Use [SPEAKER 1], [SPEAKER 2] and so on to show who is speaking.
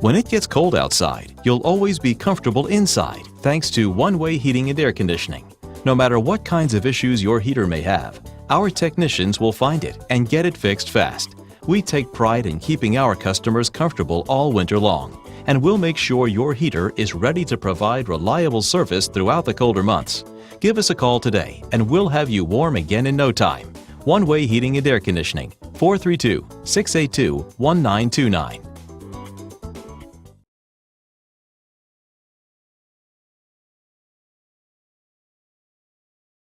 [SPEAKER 1] When it gets cold outside, you'll always be comfortable inside thanks to one-way heating and air conditioning. No matter what kinds of issues your heater may have, our technicians will find it and get it fixed fast. We take pride in keeping our customers comfortable all winter long, and we'll make sure your heater is ready to provide reliable service throughout the colder months. Give us a call today and we'll have you warm again in no time. One-way heating and air conditioning, 432-682-1929.